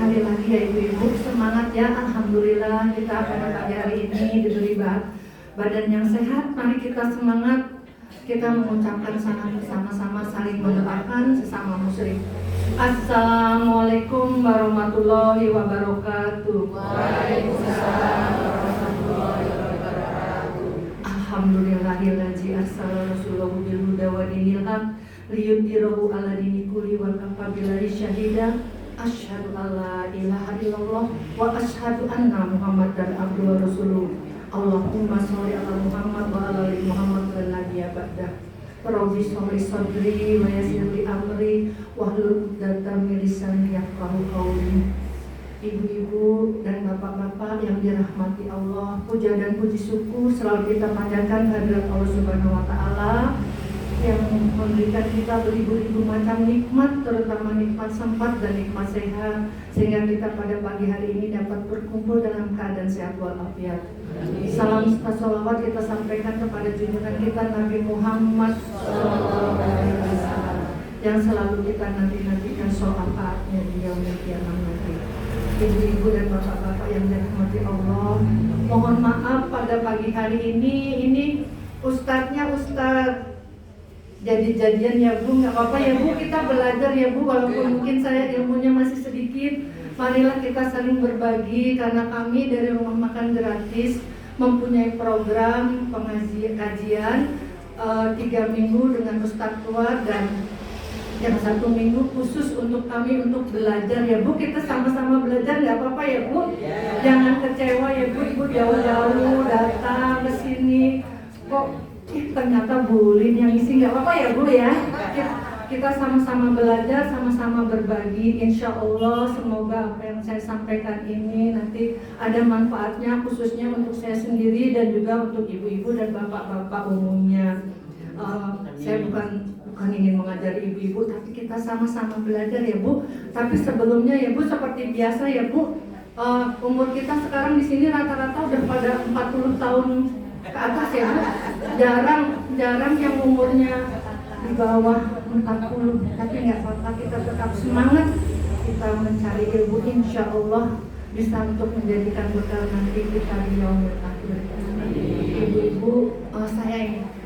Sekali lagi ya ibu-ibu, semangat ya. Alhamdulillah kita pada pagi hari ini diberi badan yang sehat. Mari kita semangat. Kita mengucapkan salam bersama-sama, saling mendoakan sesama muslim. Assalamualaikum warahmatullahi wabarakatuh. Waalaikumsalam warahmatullahi wabarakatuh. Alhamdulillahillazi arsala rasulahu bil huda wa dinil haq liyudhhirahu 'ala dini kulli wa kafa billahi syahida. Asyhadu alla ilaha illallah wa asyhadu anna Muhammadar abduhu wa rasuluh. Allahumma sholli ala Muhammad wa ala ali Muhammad wa nabiyya ba'da. Rabbi sholli sadri wa yassir li amri wahlul 'uqdatam min lisani yafqahu qawli. Ibu-ibu dan bapak-bapak yang dirahmati Allah, puja dan puji syukur selalu kita panjatkan kehadirat Allah Subhanahu wa taala yang memberikan kita beribu-ribu macam nikmat, terutama nikmat sempat dan nikmat sehat, sehingga kita pada pagi hari ini dapat berkumpul dalam keadaan sehat walafiat. Salam serta sholawat kita sampaikan kepada junjungan kita Nabi Muhammad SAW, yang selalu kita nanti-nantikan syafaatnya di yaumil qiyamah nanti. Ibu-ibu dan bapak-bapak yang dirahmati Allah, mohon maaf pada pagi hari ini ustadznya ustadz jadi-jadian ya Bu, nggak apa-apa ya Bu, kita belajar ya Bu, walaupun mungkin saya ilmunya masih sedikit. Marilah kita saling berbagi, karena kami dari Rumah Makan Gratis mempunyai program kajian 3 minggu dengan Ustadz Tuar, dan yang 1 minggu khusus untuk kami untuk belajar ya Bu. Kita sama-sama belajar, nggak apa-apa ya Bu, jangan kecewa ya Bu, Ibu jauh-jauh datang ke sini kok ternyata bulin yang isi, nggak apa-apa ya Bu ya. Kita sama-sama belajar, sama-sama berbagi. Insya Allah semoga apa yang saya sampaikan ini nanti ada manfaatnya, khususnya untuk saya sendiri dan juga untuk ibu-ibu dan bapak-bapak umumnya. Saya bukan ingin mengajari ibu-ibu, tapi kita sama-sama belajar ya Bu. Tapi sebelumnya ya Bu, seperti biasa ya Bu, umur kita sekarang di sini rata-rata udah pada 40 tahun ke atas ya Bu. Jarang yang umurnya di bawah 40, tapi nggak apa-apa, kita tetap semangat, kita mencari ilmu, insya Allah bisa untuk menjadikan bekal nanti kita di yaumil akhir. Ibu-ibu,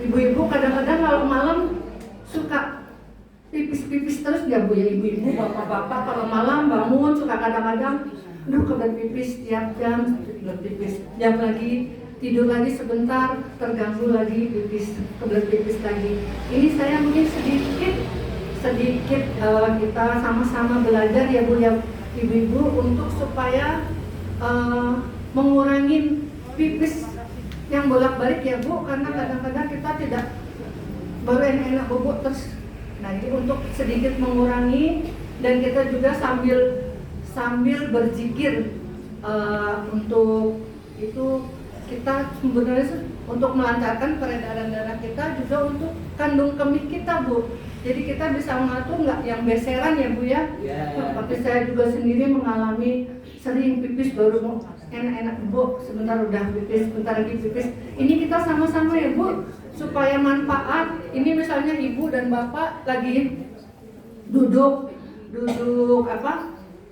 ibu-ibu kadang-kadang kalau malam suka pipis-pipis terus nggak Bu ya ibu-ibu, bapak-bapak kalau malam bangun suka kadang-kadang kebelet pipis tiap jam, pipis jam lagi, tidur lagi sebentar, terganggu lagi pipis, kebelet pipis lagi. Ini saya mungkin sedikit kita sama-sama belajar ya Bu ya ibu-ibu, untuk supaya mengurangi pipis yang bolak-balik ya Bu, karena kadang-kadang kita tidak baru enak-enak bobok terus. Nah ini untuk sedikit mengurangi, dan kita juga sambil berzikir untuk itu. Kita sebenarnya untuk melancarkan peredaran darah kita, juga untuk kandung kemih kita Bu. Jadi kita bisa mengatur nggak yang beseran ya Bu ya. Tapi saya juga sendiri mengalami sering pipis baru mau enak-enak Bu, sebentar udah pipis, sebentar lagi pipis. Ini kita sama-sama ya Bu, supaya manfaat. Ini misalnya ibu dan bapak lagi duduk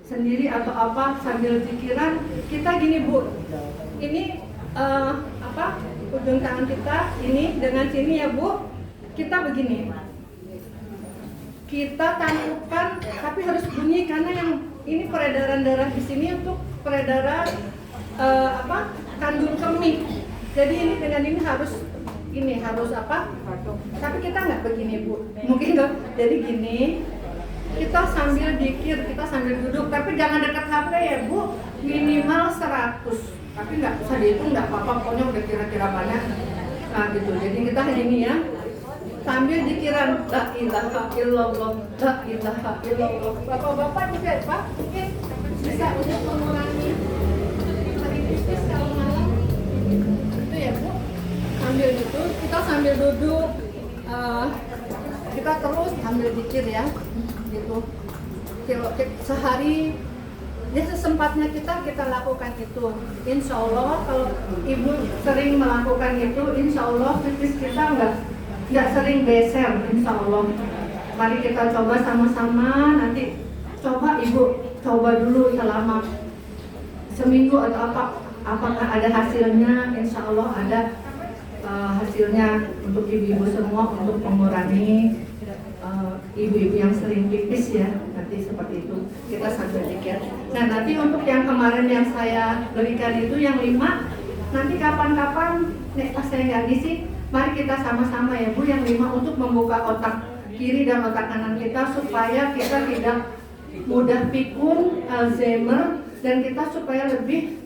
sendiri atau apa sambil pikiran, kita gini Bu. Ini ujung tangan kita ini dengan sini ya Bu, kita begini, kita tangkupkan, tapi harus bunyi karena yang ini peredaran darah di sini untuk peredaran kandung kemih. Jadi ini dengan ini harus tapi kita nggak begini Bu, mungkin nggak. Jadi gini, kita sambil dikir, kita sambil duduk, tapi jangan dekat HP ya Bu, minimal 100. Tapi nggak usah dihitung, nggak apa-apa, pokoknya udah kira-kira banyak. Nah gitu, jadi kita gini ya, sambil dikiran la ilaha illallah, la ilaha illallah. Bapak-bapak juga Pak, mungkin bisa untuk mengurangi pipis kalau malam. Itu ya Bu, sambil gitu, kita sambil duduk, kita terus sambil dikir ya, gitu. Sehari ya sesempatnya kita lakukan itu. Insya Allah kalau ibu sering melakukan itu, insya Allah pipis kita nggak sering beser, insya Allah. Mari kita coba sama-sama, nanti coba ibu coba dulu selama seminggu atau apakah ada hasilnya. Insya Allah ada hasilnya untuk ibu-ibu semua untuk mengurangi ibu-ibu yang sering pipis ya, nanti seperti itu kita sambil pikir. Nah nanti untuk yang kemarin yang saya berikan itu yang 5, nanti kapan-kapan pas saya nggak ngisi, mari kita sama-sama ya Bu, yang 5 untuk membuka otak kiri dan otak kanan kita supaya kita tidak mudah pikun, Alzheimer, dan kita supaya lebih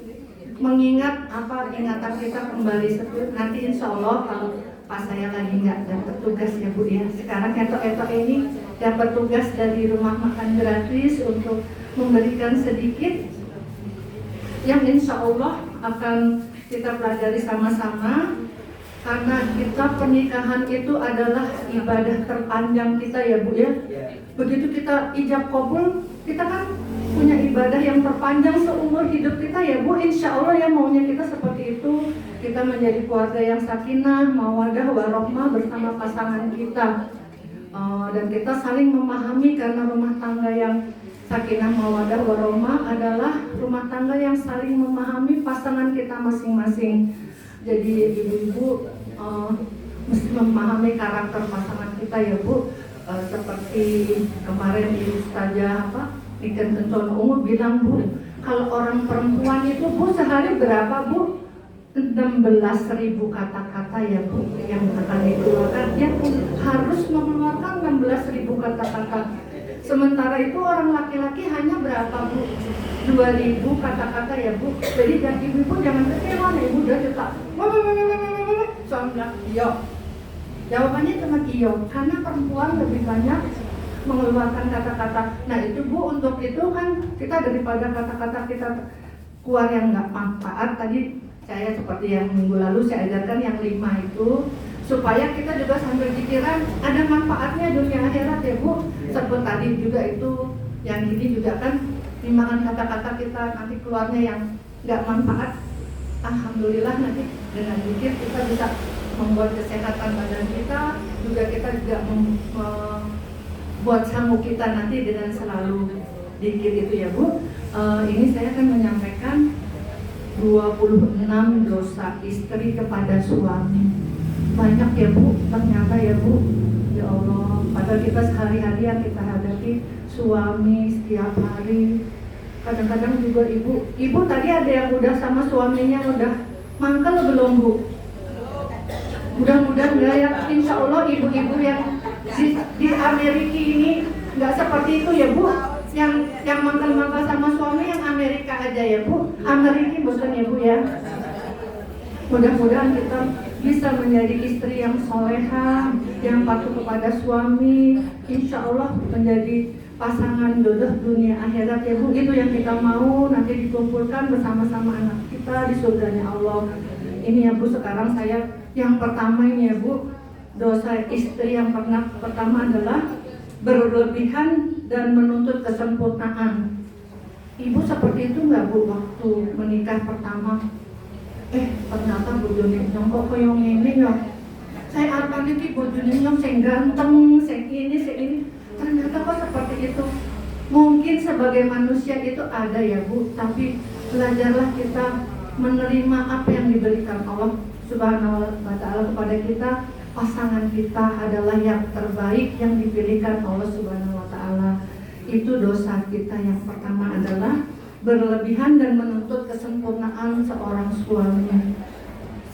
mengingat ingatan kita kembali nanti insya Allah kalau pas saya lagi nggak dapat tugas ya Bu ya. Sekarang Eto ini dapat tugas dari rumah makan gratis untuk memberikan sedikit yang insya Allah akan kita pelajari sama-sama, karena kita pernikahan itu adalah ibadah terpanjang kita ya Bu ya. Begitu kita ijab kabul, kita kan punya ibadah yang terpanjang seumur hidup kita ya Bu. Insya Allah ya maunya kita seperti itu. Kita menjadi keluarga yang sakinah, mawadah, warohmah bersama pasangan kita. Dan kita saling memahami, karena rumah tangga yang sakinah, mawadah, warohmah adalah rumah tangga yang saling memahami pasangan kita masing-masing. Jadi ibu-ibu mesti memahami karakter pasangan kita ya Bu. Seperti kemarin Ibu Ustazah Niken Kencono Ungu bilang Bu, kalau orang perempuan itu Bu sehari berapa Bu? 16.000 kata-kata ya Bu yang akan dikeluarkan. Dia harus mengeluarkan 16.000 kata-kata. Sementara itu orang laki-laki hanya berapa Bu? 2.000 kata-kata ya Bu. Jadi dan ibu jangan kecewa, ibu udah cetak. Suami bilang iya. Jawabannya cuma iya, karena perempuan lebih banyak mengeluarkan kata-kata. Nah itu Bu, untuk itu kan kita daripada kata-kata kita keluar yang nggak manfaat, tadi saya seperti yang minggu lalu saya ajarkan yang 5 itu, supaya kita juga sambil pikiran ada manfaatnya dunia akhirat ya Bu. Seperti tadi juga itu, yang ini juga kan timbangan kata-kata kita nanti keluarnya yang nggak manfaat. Alhamdulillah nanti dengan dikit kita bisa membuat kesehatan badan kita, juga kita juga buat sanggup kita nanti dengan selalu dikit itu ya Bu. Ini saya akan menyampaikan 26 dosa istri kepada suami. Banyak ya Bu, ternyata ya Bu. Ya Allah, padahal kita sehari-hari yang kita hadapi suami setiap hari. Kadang-kadang juga ibu tadi ada yang udah sama suaminya udah mangkel belum Bu? Mudah-mudahan enggak ya. Insya Allah ibu-ibu yang di Amerika ini nggak seperti itu ya Bu. Yang mangkal-mangkal sama suami yang Amerika aja ya Bu. Amerika bosan ya Bu ya. Mudah-mudahan kita bisa menjadi istri yang soleha, yang patuh kepada suami. Insya Allah menjadi pasangan jodoh dunia akhirat ya Bu. Itu yang kita mau, nanti dikumpulkan bersama-sama anak kita di surganya Allah. Ini ya Bu, sekarang saya yang pertama ini ya Bu, dosa istri yang pertama adalah berlebihan dan menuntut kesempurnaan. Ibu seperti itu nggak Bu waktu menikah pertama? Ternyata bojone nyong kok koyo ngene ya. Saya arep iki bojone nyong sing ganteng, sing ini. Ternyata kok seperti itu. Mungkin sebagai manusia itu ada ya Bu, tapi belajarlah kita menerima apa yang diberikan Allah Subhanahu wa Ta'ala kepada kita. Pasangan kita adalah yang terbaik yang dipilihkan Allah Subhanahu wa Ta'ala. Itu dosa kita yang pertama adalah berlebihan dan menuntut kesempurnaan seorang suami.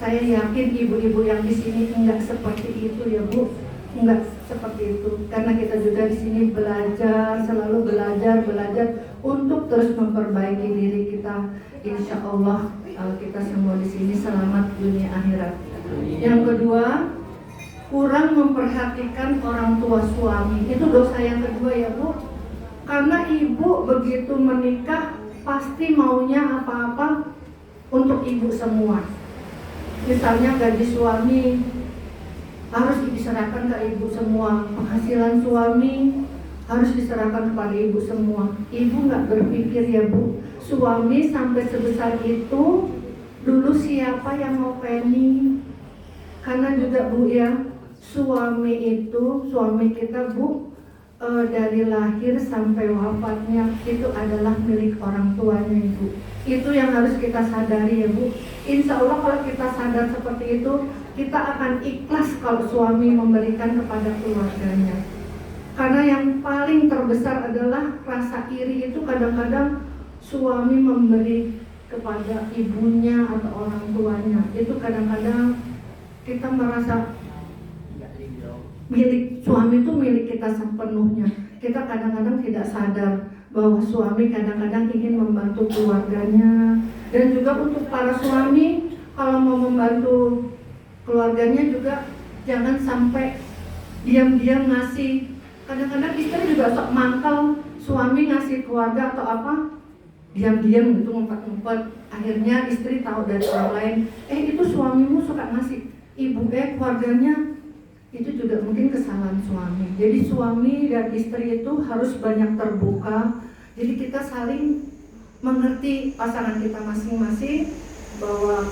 Saya yakin ibu-ibu yang di sini enggak seperti itu ya Bu. Enggak seperti itu, karena kita juga di sini belajar, selalu belajar untuk terus memperbaiki diri kita. Insya Allah kita semua di sini selamat dunia akhirat. Yang kedua, kurang memperhatikan orang tua suami. Itu dosa yang kedua ya Bu. Karena ibu begitu menikah pasti maunya apa-apa untuk ibu semua. Misalnya gaji suami harus diserahkan ke ibu semua, penghasilan suami harus diserahkan kepada ibu semua. Ibu nggak berpikir ya Bu, suami sampai sebesar itu dulu siapa yang ngopeni? Karena juga Bu ya, suami kita Bu dari lahir sampai wafatnya itu adalah milik orang tuanya, Ibu. Itu yang harus kita sadari ya, Bu. Insya Allah kalau kita sadar seperti itu, kita akan ikhlas kalau suami memberikan kepada keluarganya. Karena yang paling terbesar adalah rasa iri itu kadang-kadang suami memberi kepada ibunya atau orang tuanya. Itu kadang-kadang kita merasa milik suami itu milik kita sepenuhnya. Kita kadang-kadang tidak sadar bahwa suami kadang-kadang ingin membantu keluarganya. Dan juga untuk para suami, kalau mau membantu keluarganya juga jangan sampai diam-diam ngasih. Kadang-kadang istri juga sok mangkal, suami ngasih keluarga atau apa, diam-diam gitu ngumpet-ngumpet. Akhirnya istri tahu dari orang lain, itu suamimu suka ngasih ibu keluarganya. Itu juga mungkin kesalahan suami. Jadi suami dan istri itu harus banyak terbuka. Jadi kita saling mengerti pasangan kita masing-masing bahwa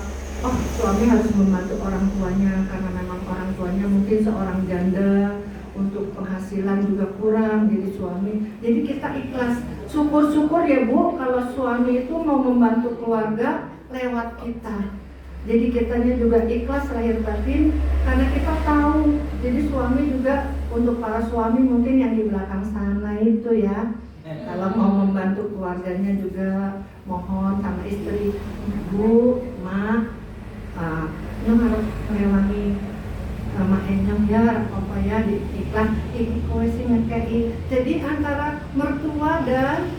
suami harus membantu orang tuanya karena memang orang tuanya mungkin seorang janda, untuk penghasilan juga kurang, jadi suami. Jadi kita ikhlas. Syukur-syukur ya Bu kalau suami itu mau membantu keluarga lewat kita. Jadi kitanya juga ikhlas lahir batin karena kita tahu. Jadi suami juga, untuk para suami mungkin yang di belakang sana itu ya, kalau mau membantu keluarganya juga mohon sama istri, Bu, Ma, harus mewangi Mak Enyong ya, apa ya, ikhlas, kowe sing ngekei. Jadi antara mertua dan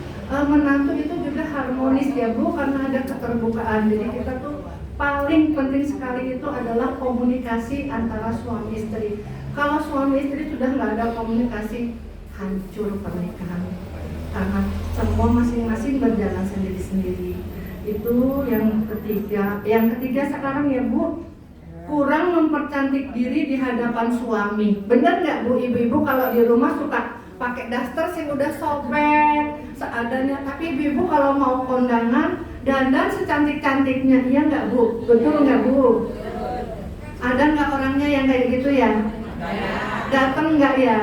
menantu itu juga harmonis ya Bu, karena ada keterbukaan. Jadi kita tuh paling penting sekali itu adalah komunikasi antara suami istri. Kalau suami istri sudah nggak ada komunikasi, hancur pernikahan. Karena semua masing-masing berjalan sendiri-sendiri. Itu yang ketiga. Yang ketiga sekarang ya Bu, kurang mempercantik diri di hadapan suami. Benar nggak Bu, ibu-ibu kalau di rumah suka pakai daster sih udah sobek seadanya, tapi ibu-ibu kalau mau kondangan dandan secantik-cantiknya, iya nggak Bu? Betul nggak Bu? Ada nggak orangnya yang kayak gitu ya? Datang nggak ya?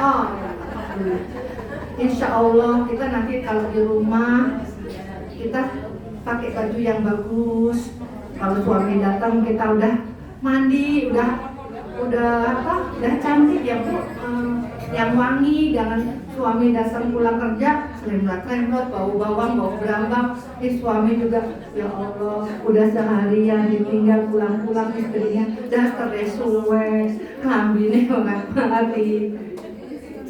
Oh, Insya Allah kita nanti kalau di rumah kita pakai baju yang bagus. Kalau suami datang kita udah mandi, udah cantik ya Bu, yang wangi. Jangan suami datang pulang kerja selimut-selimut, bau bawang, bau berambang. Suami juga ya Allah udah seharian ditinggal, pulang-pulang istrinya dasar suwe, kambingnya mati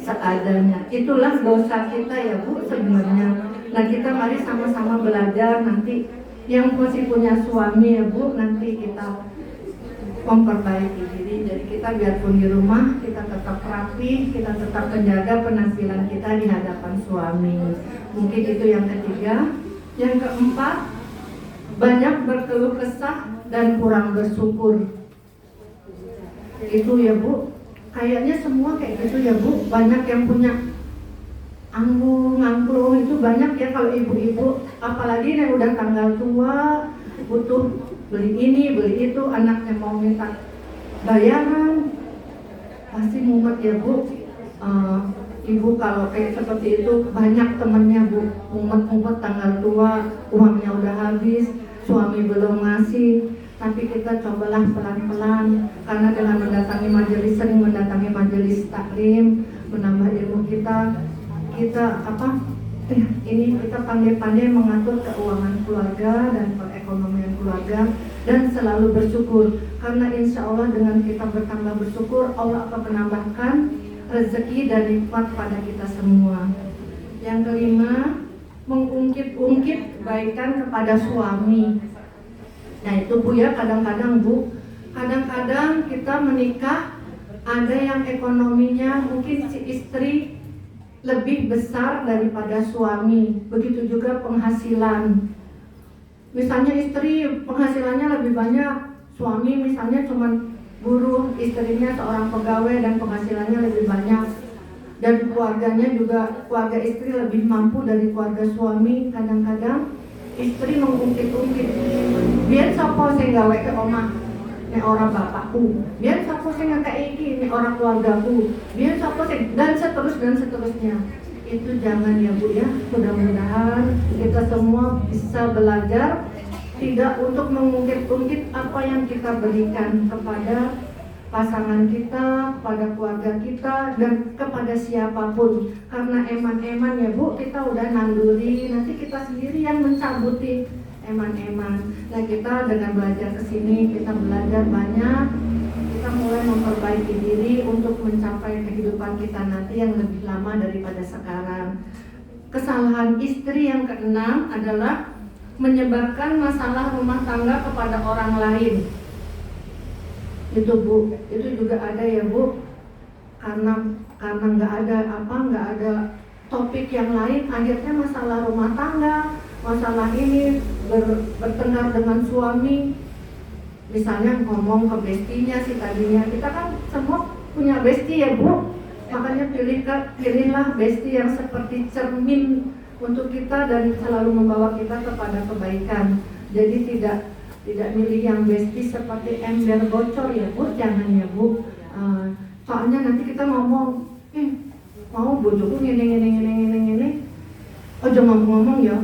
seadanya. Itulah dosa kita ya Bu sebenarnya. Nah kita mari sama-sama belajar nanti yang masih punya suami ya Bu, nanti kita memperbaiki diri. Jadi kita biarpun di rumah kita tetap rapi, kita tetap menjaga penampilan kita di hadapan suami. Mungkin itu yang ketiga. Yang keempat, banyak berkeluh kesah dan kurang bersyukur. Itu ya Bu, kayaknya semua kayak gitu ya Bu. Banyak yang punya angklung itu banyak ya kalau ibu-ibu, apalagi yang udah tanggal tua, butuh beli ini, beli itu, anaknya mau minta bayaran, pasti mumet ya Bu. Ibu kalau kayak seperti itu banyak temennya Bu, mumet-mumet tanggal tua, uangnya udah habis, suami belum ngasih. Tapi kita cobalah pelan-pelan, karena dengan mendatangi majelis, sering mendatangi majelis taklim, menambah ilmu kita pandai-pandai mengatur keuangan keluarga dan perekonomian keluarga, dan selalu bersyukur. Karena insya Allah dengan kita bertambah bersyukur, Allah akan menambahkan rezeki dan nikmat pada kita semua. Yang kelima, mengungkit-ungkit kebaikan kepada suami. Nah itu Bu ya, kadang-kadang Bu, kadang-kadang kita menikah, ada yang ekonominya mungkin si istri lebih besar daripada suami. Begitu juga penghasilan. Misalnya istri penghasilannya lebih banyak, suami misalnya cuma buruh, istrinya seorang pegawai dan penghasilannya lebih banyak. Dan keluarganya juga, keluarga istri lebih mampu dari keluarga suami. Kadang-kadang istri mengungkit-ungkit, biar sopo sing gawe ke omah, nek orang bapakku, biar sapa sing ngekeki iki, nek orang keluargaku, biar sapa sing, dan seterusnya. Itu jangan ya Bu ya. Mudah-mudahan kita semua bisa belajar tidak untuk mengungkit-ungkit apa yang kita berikan kepada pasangan kita, kepada keluarga kita, dan kepada siapapun. Karena eman-eman ya Bu, kita udah nanduri, nanti kita sendiri yang mencabuti eman-eman. Nah kita dengan belajar kesini, kita belajar banyak, kita mulai memperbaiki diri untuk mencapai kehidupan kita nanti yang lebih lama daripada sekarang. Kesalahan istri yang keenam adalah menyebarkan masalah rumah tangga kepada orang lain. Itu Bu, itu juga ada ya Bu, karena nggak ada topik yang lain, akhirnya masalah rumah tangga, masalah ini bertengkar dengan suami. Misalnya ngomong ke bestinya si tadinya, kita kan semua punya besti ya Bu, makanya pilihlah besti yang seperti cermin untuk kita dan selalu membawa kita kepada kebaikan. Jadi tidak milih yang besti seperti ember bocor ya Bu, jangan ya Bu. Soalnya nanti kita ngomong, mau bojoku ngene. Oh jangan ngomong ya,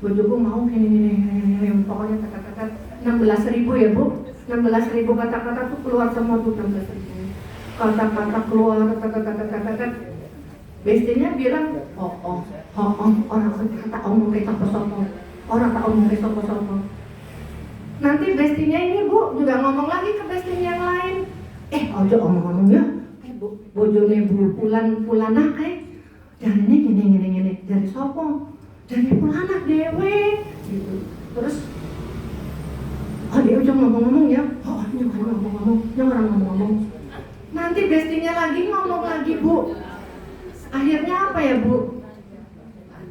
bojoku mau gini. Pokoknya kata-kata 16.000 ya Bu, 16.000 kata-kata tuh keluar semua tuh 16.000 kata-kata keluar, kata-kata. Bestinya bilang, orang tak omong kayak sopo, orang tak omong kayak sopo. Nanti bestinya ini Bu juga ngomong lagi ke bestinya yang lain. Ojo omong-omong ya, bojone Bu Pulana jangan gini. Dari sopo? Dari Pulana dewe gitu. Terus dia ujung ngomong-ngomong ya, jangan ngomong. Nanti bestinya lagi ngomong lagi Bu. Akhirnya apa ya Bu?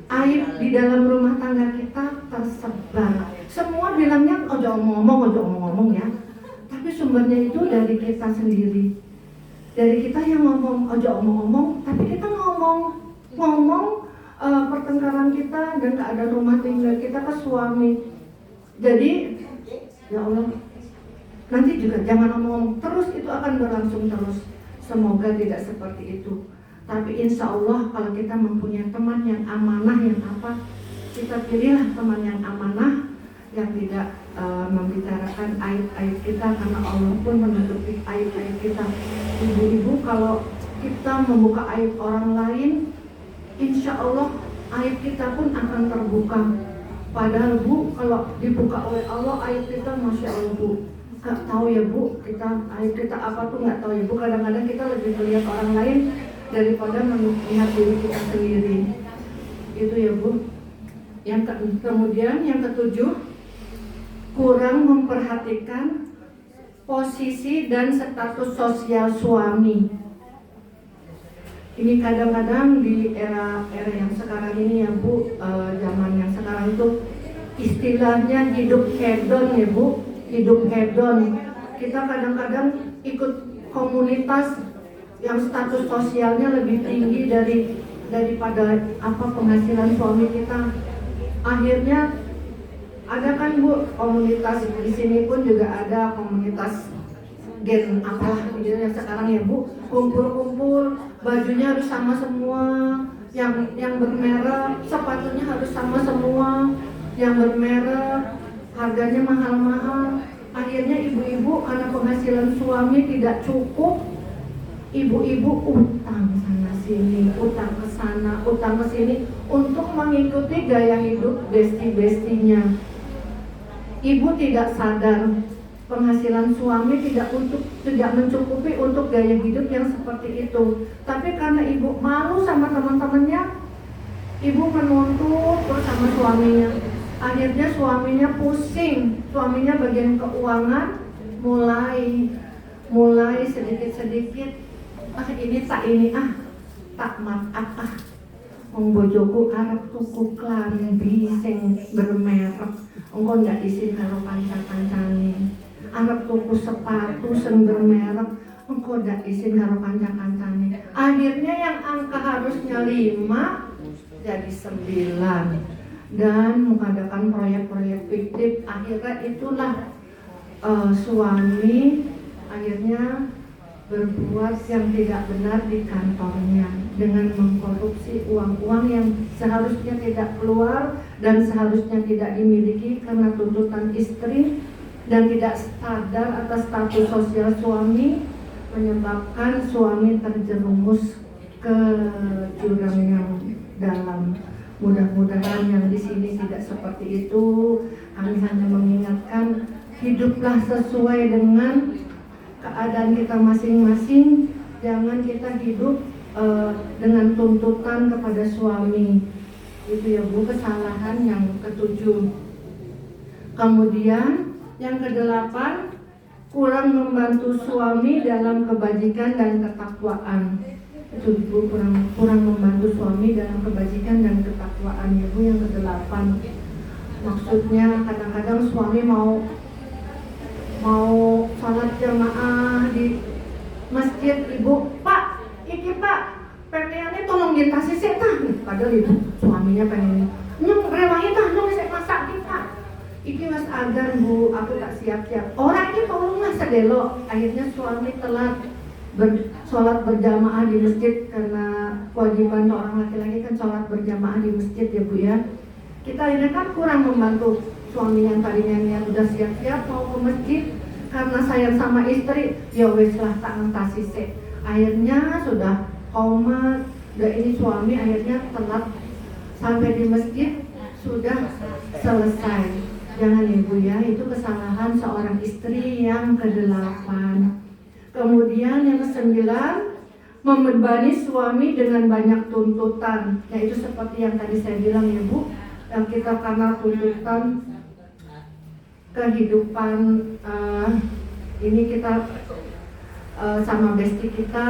Aib di dalam rumah tangga kita tersebar. Semua bilangnya ojo ngomong ya. Tapi sumbernya itu dari kita sendiri. Dari kita yang ngomong ojo omong-omong, tapi kita ngomong pertengkaran kita dan keadaan rumah tangga kita ke suami. Jadi ya Allah, nanti juga jangan ngomong terus, itu akan berlangsung terus. Semoga tidak seperti itu. Tapi insya Allah kalau kita mempunyai teman yang amanah, yang apa, kita pilihlah teman yang amanah, yang tidak membicarakan aib-aib kita, karena Allah pun menutupi aib-aib kita. Ibu-ibu, kalau kita membuka aib orang lain, insya Allah aib kita pun akan terbuka. Padahal Bu, kalau dibuka oleh Allah aib kita, Masya Allah Bu, gak tahu ya Bu, aib kita apa tuh gak tahu ya Bu. Kadang-kadang kita lebih melihat orang lain daripada melihat diri kita sendiri. Itu ya Bu. Kemudian yang ketujuh, kurang memperhatikan posisi dan status sosial suami. Ini kadang-kadang di era yang sekarang ini ya Bu, zaman yang sekarang itu istilahnya hidup hedon ya Bu, hidup hedon. Kita kadang-kadang ikut komunitas yang status sosialnya lebih tinggi daripada penghasilan suami kita. Akhirnya ada kan Bu komunitas, di sini pun juga ada komunitas gen apalah gitu yang sekarang ya Bu, kumpul-kumpul, bajunya harus sama semua, yang bermerek, sepatunya harus sama semua, yang bermerek, harganya mahal-mahal. Akhirnya ibu-ibu karena penghasilan suami tidak cukup, ibu-ibu utang sana sini, utang ke sana, utang ke sini untuk mengikuti gaya hidup besti-bestinya. Ibu tidak sadar penghasilan suami tidak mencukupi untuk gaya hidup yang seperti itu. Tapi karena ibu malu sama teman-temannya, ibu menuntut terus sama suaminya. Akhirnya suaminya pusing, suaminya bagian keuangan mulai sedikit-sedikit ini tak maaf bojoku arep tuku klambi sing bermerek, engko ndak isin karo kanca-kancane. Arep tuku sepatu sing bermerek, engko ndak isin karo kanca-kancane. Akhirnya yang angka harusnya 5 jadi 9 dan mengadakan proyek-proyek fiktif. Akhirnya itulah suami akhirnya berbuat yang tidak benar di kantornya dengan mengkorupsi uang-uang yang seharusnya tidak keluar dan seharusnya tidak dimiliki karena tuntutan istri, dan tidak sadar atas status sosial suami, menyebabkan suami terjerumus ke jurang yang dalam. Mudah-mudahan yang di sini tidak seperti itu. Kami hanya mengingatkan, hiduplah sesuai dengan keadaan kita masing-masing. Jangan kita hidup dengan tuntutan kepada suami. Itu ya Bu, kesalahan yang ketujuh. Kemudian yang kedelapan, kurang membantu suami dalam kebajikan dan ketakwaan. Itu Bu, kurang membantu suami dalam kebajikan dan ketakwaan ya Bu, yang kedelapan. Maksudnya kadang-kadang suami mau sholat jamaah di masjid, ibu, Pak, iki Pak, pengennya tolong dintasi setan. Padahal ibu suaminya pengen nyung rewahi tah nyung saya masak di Pak. Iki mas agan Bu, aku tak siap-siap. Orang ini tolonglah sedelo. Akhirnya suami telat sholat berjamaah di masjid, karena kewajiban orang laki-laki kan sholat berjamaah di masjid ya Bu ya. Kita ini kan kurang membantu suami yang tadinya yang udah siap-siap mau ke masjid, karena sayang sama istri, ya wes lah tak ngentasi se. Akhirnya sudah koma, udah ini suami akhirnya telat sampai di masjid sudah selesai. Jangan ibu ya, itu kesalahan seorang istri yang kedelapan. Kemudian yang kesembilan, membebani suami dengan banyak tuntutan. Yaitu seperti yang tadi saya bilang ya Bu, yang kita karena tuntutan kehidupan ini kita sama besti kita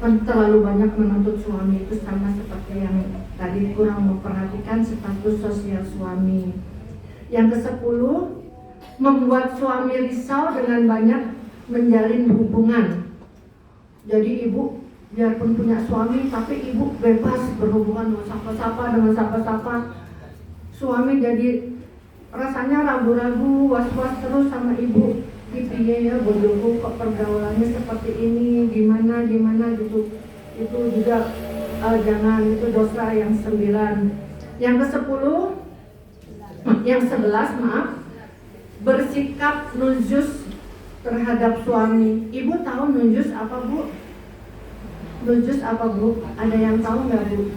terlalu banyak menuntut suami. Itu sama seperti yang tadi, kurang memperhatikan status sosial suami. Yang ke-10, membuat suami risau dengan banyak menjalin hubungan. Jadi ibu biarpun punya suami, tapi ibu bebas berhubungan dengan siapa-siapa. Suami jadi rasanya ragu-ragu, was-was terus sama ibu. Piye ya bodohku kok pergaulannya seperti ini, gimana gitu. Itu juga jangan, itu dosa yang 9. Yang ke-10, yang 11 maaf, bersikap nujus terhadap suami. Ibu tahu nujus apa Bu? Nujus apa Bu? Ada yang tahu nggak Bu?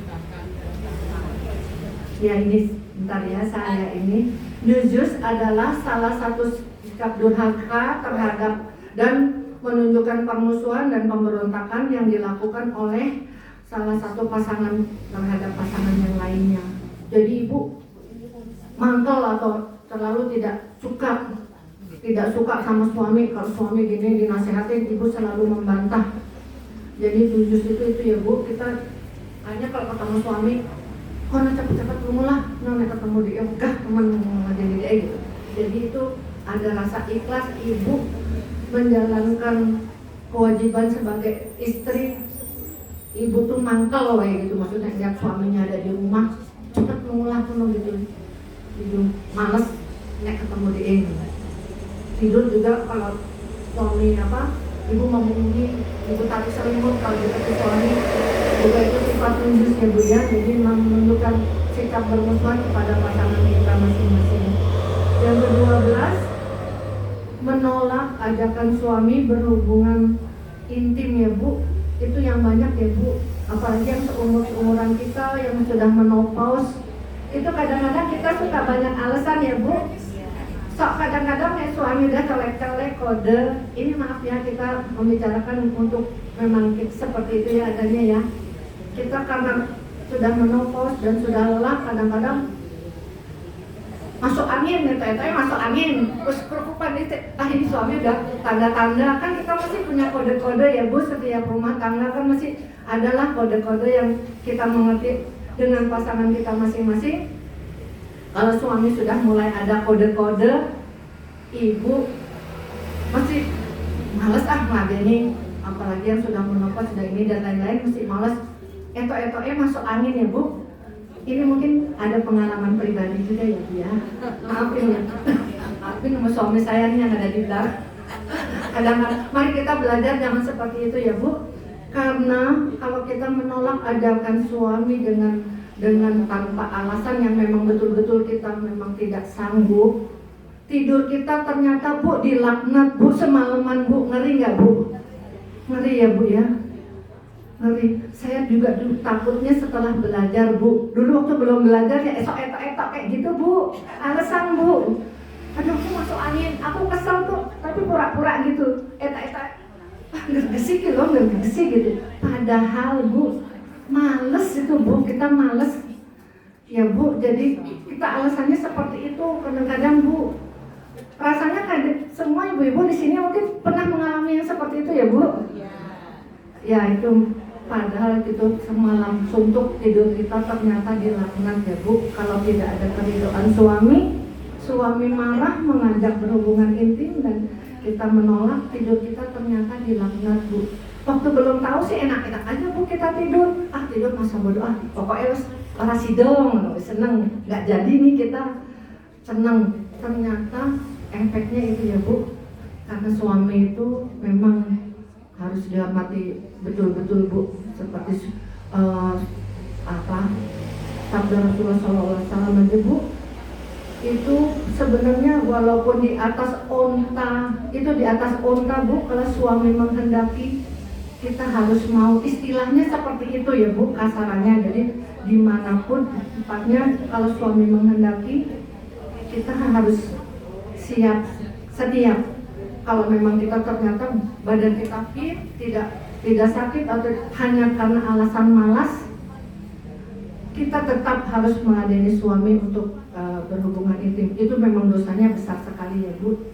Ya ini bentar ya, saya ini. Nujus adalah salah satu sikap durhaka terhadap dan menunjukkan permusuhan dan pemberontakan yang dilakukan oleh salah satu pasangan terhadap pasangan yang lainnya. Jadi ibu mantel atau terlalu tidak suka sama suami. Kalau suami gini dinasehatin, ibu selalu membantah. Jadi nujus itu ya Bu, kita hanya kalau ketemu suami, kono cepet-cepet lah, nona ketemu dia, enggak teman jadi dia gitu. Jadi itu ada rasa ikhlas ibu menjalankan kewajiban sebagai istri. Ibu tuh mangkel gitu, maksudnya lihat suaminya ada di rumah, cepet lah kono gitu. Ibu males nek ketemu dia gitu. Tidur juga kalau suami ibu memenuhi, ibu tarik selimut kalau kita ke suami juga, itu sifat nujus ya Bu ya. Jadi menunjukkan sikap bermusuhan kepada pasangan kita masing-masing. Yang ke-12, menolak ajakan suami berhubungan intim ya Bu. Itu yang banyak ya Bu, apalagi yang seumuran kita yang sudah menopause. Itu kadang-kadang kita suka banyak alasan ya Bu. Sok kadang-kadang ya suami udah colek-colek kode. Ini maaf ya, kita membicarakan untuk memang seperti itu ya adanya ya. Kita karena sudah menopause dan sudah lelah, kadang-kadang masuk angin, masuk angin. Terus kerukupan ini suami udah tanda-tanda. Kan kita masih punya kode-kode ya Bu, setiap rumah tangga kan masih adalah kode-kode yang kita mengerti dengan pasangan kita masing-masing. Kalau suami sudah mulai ada kode-kode, ibu masih males ngadeni, apalagi yang sudah menopause sudah ini dan lain-lain, mesti males. Eto-etoe masuk angin ya Bu. Ini mungkin ada pengalaman pribadi juga ya Bu ya. Maafin ya. tapi nama suami saya nih yang ada di belakang. Kadang-kadang, mari kita belajar jangan seperti itu ya Bu. Karena kalau kita menolak ajakan suami dengan tanpa alasan yang memang betul-betul kita memang tidak sanggup, tidur kita ternyata Bu dilaknat Bu semalaman Bu, ngeri nggak Bu? Ngeri ya Bu ya? Ngeri. Saya juga takutnya setelah belajar Bu. Dulu waktu belum belajar ya esok-etok kayak gitu Bu. Alasan Bu. Aduh aku masuk angin, aku kesel tuh, tapi pura-pura gitu. Etak-etak. Gergesik loh, gergesik gitu. Padahal Bu, males itu Bu, kita males. Ya Bu, jadi kita alasannya seperti itu kadang-kadang Bu. Rasanya kayak semua ibu-ibu di sini mungkin pernah mengalami yang seperti itu ya Bu. Ya itu. Padahal itu semalam suntuk tidur kita ternyata dilaknat ya Bu. Kalau tidak ada keridhaan suami marah mengajak berhubungan intim dan kita menolak, tidur kita ternyata dilaknat Bu. Waktu belum tahu sih enak-enak aja Bu kita tidur. Tidur masa bodoh pokoknya orasi dong, seneng. Gak jadi nih kita seneng. Ternyata efeknya itu ya Bu. Karena suami itu memang harus dihormati betul-betul Bu, seperti sabda Rasulullah SAW aja Bu, itu sebenarnya walaupun di atas onta Bu, kalau suami menghendaki kita harus mau, istilahnya seperti itu ya Bu, kasarannya. Jadi dimanapun tempatnya kalau suami menghendaki kita harus sedia. Kalau memang kita ternyata badan kita fit, tidak sakit atau hanya karena alasan malas, kita tetap harus meladeni suami untuk berhubungan intim. Itu memang dosanya besar sekali ya Bu.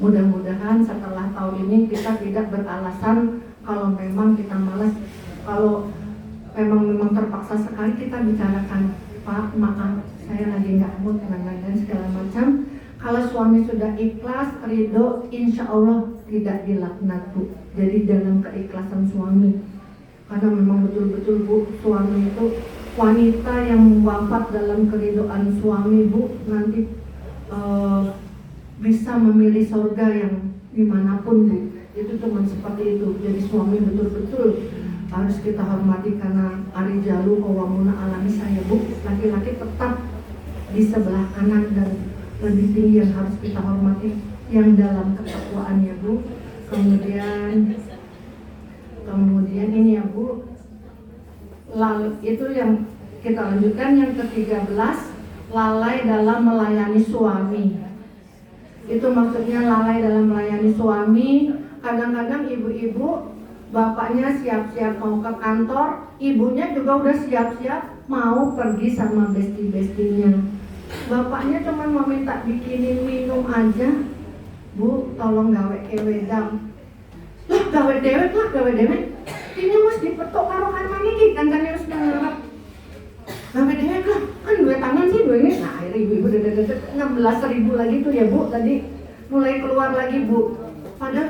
Mudah-mudahan setelah tahun ini kita tidak beralasan kalau memang kita malas. Kalau memang terpaksa sekali, kita bicarakan, Pak maaf saya lagi nggak mood dan segala macam. Kalau suami sudah ikhlas, ridho, insya Allah tidak dilaknat Bu. Jadi dalam keikhlasan suami. Karena memang betul-betul Bu, suami itu wanita yang wafat dalam keridhaan suami Bu, nanti bisa memilih surga yang dimanapun Bu. Itu cuma seperti itu. Jadi suami betul-betul harus kita hormati karena arijalu qawwamuna 'ala nisa ya Bu. Laki-laki tetap di sebelah kanan dan lebih tinggi yang harus kita hormati yang dalam ketakwaan ya Bu. Kemudian ini ya Bu, lalu itu yang kita lanjutkan yang ke-13, lalai dalam melayani suami. Itu maksudnya lalai dalam melayani suami. Kadang-kadang ibu-ibu bapaknya siap-siap mau ke kantor, ibunya juga udah siap-siap mau pergi sama besti-bestinya. Bapaknya cuma mau minta bikinin minum aja, Bu, tolong gawe kewedang. Lah gawe dewek. Ini mesti dipetok karo kan maniki kan harus ngarep. Gawe dewek lah, kan dua tangan sih dua ini. Nah, akhirnya ibu-ibu udah 16.000 lagi tuh ya Bu, tadi mulai keluar lagi Bu. Padahal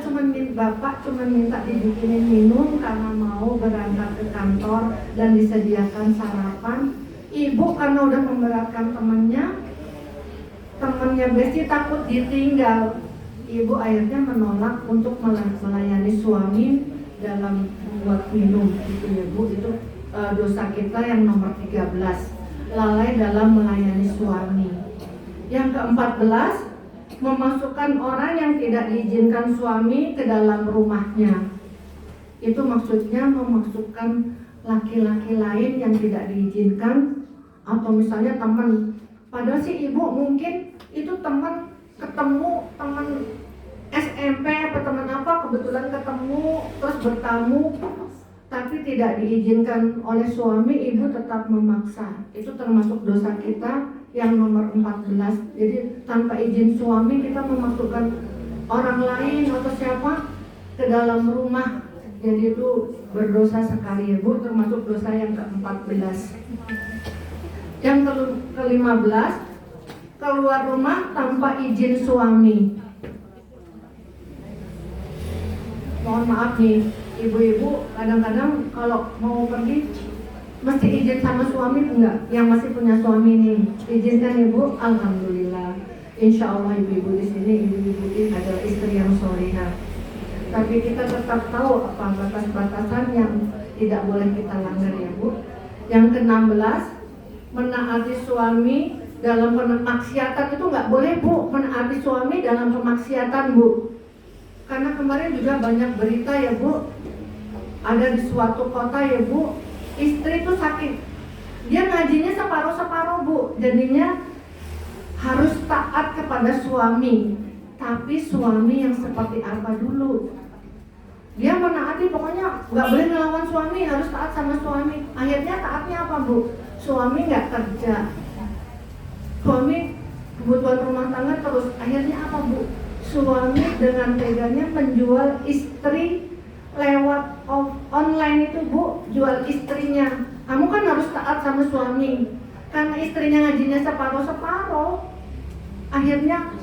bapak cuma minta dibikinin minum karena mau berangkat ke kantor dan disediakan sarapan. Ibu karena udah memberatkan temannya besti takut ditinggal. Ibu akhirnya menolak untuk melayani suami dalam membuat minum gitu ya Bu. Itu dosa kita yang nomor 13, lalai dalam melayani suami. Yang ke-14, memasukkan orang yang tidak diizinkan suami ke dalam rumahnya. Itu maksudnya memasukkan laki-laki lain yang tidak diizinkan, atau misalnya teman, padahal si ibu mungkin itu teman ketemu, teman SMP atau teman apa, kebetulan ketemu terus bertamu, tapi tidak diizinkan oleh suami, ibu tetap memaksa. Itu termasuk dosa kita yang nomor 14. Jadi tanpa izin suami kita memasukkan orang lain atau siapa ke dalam rumah. Jadi itu berdosa sekali ya Bu, termasuk dosa yang ke-14. Yang ke-15, keluar rumah tanpa izin suami. Mohon maaf nih, ibu-ibu kadang-kadang kalau mau pergi mesti izin sama suami enggak? Yang masih punya suami nih, izinkan Ibu, alhamdulillah. Insya Allah ibu-ibu di sini, ibu-ibu ini adalah istri yang solehah. Tapi kita tetap tahu apa batas-batasan yang tidak boleh kita langgar ya Bu. Yang ke-16, menaati suami dalam kemaksiatan itu nggak boleh Bu, menaati suami dalam kemaksiatan Bu. Karena kemarin juga banyak berita ya Bu, ada di suatu kota ya Bu, istri tuh sakit, dia ngajinya separuh-separuh Bu, jadinya harus taat kepada suami. Tapi suami yang seperti apa dulu? Dia menaati, pokoknya nggak boleh ngelawan suami, harus taat sama suami. Akhirnya taatnya apa Bu? Suami nggak kerja, suami kebutuhan rumah tangga terus. Akhirnya apa Bu? Suami dengan teganya menjual istri lewat online itu Bu, jual istrinya. Kamu kan harus taat sama suami, karena istrinya ngajinya separuh-separuh. Akhirnya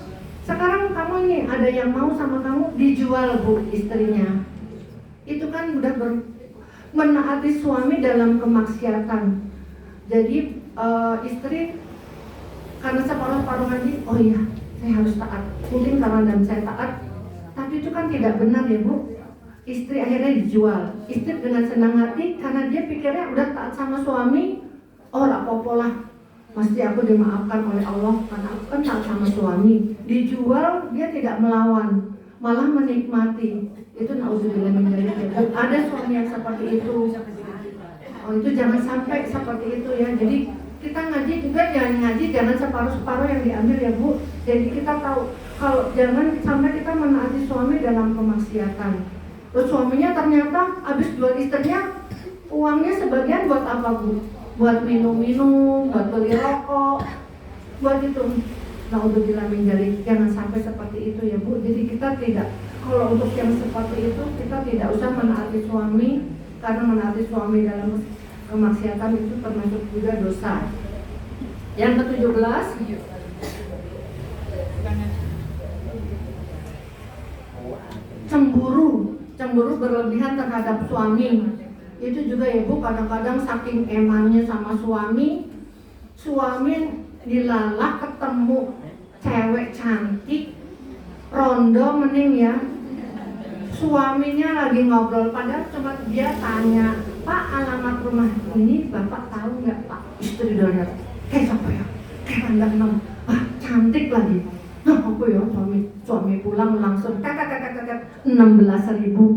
sekarang kamu ini ada yang mau sama kamu, dijual Bu istrinya. Itu kan udah menaati suami dalam kemaksiatan. Jadi istri karena separuh-separuh ngaji, oh iya saya harus taat, mungkin karena dan saya taat, tapi itu kan tidak benar ya Bu. Istri akhirnya dijual. Istri dengan senang hati karena dia pikirnya udah taat sama suami, oh apa-apa lah, pasti aku dimaafkan oleh Allah karena aku kan taat sama suami. Dijual, dia tidak melawan, malah menikmati. Itu naudzubillah min dzalik. Ada suami yang seperti itu. Oh itu jangan sampai seperti itu ya. Jadi kita ngaji juga jangan separuh-separuh yang diambil ya Bu. Jadi kita tahu kalau jangan sampai kita menaati suami dalam kemaksiatan. Terus suaminya ternyata habis jual istrinya, uangnya sebagian buat apa Bu? Buat minum-minum, buat beli rokok, buat itu. Naudzubillah min dzalik. Jangan sampai seperti itu ya Bu. Jadi kita tidak, kalau untuk yang seperti itu kita tidak usah menaati suami, karena menaati suami dalam kemaksiatan itu termasuk juga dosa. Yang ke-17, cemburu berlebihan terhadap suami. Itu juga ya Bu, kadang-kadang saking emannya sama suami dilalah ketemu cewek cantik, rondo mending ya, suaminya lagi ngobrol, padahal cuma dia tanya, Pak alamat rumah ini Bapak tahu nggak Pak? Istri dia lihat, siapa ya? Kayak anak 6, cantik lagi. Nah apa ya, suami pulang langsung 16.000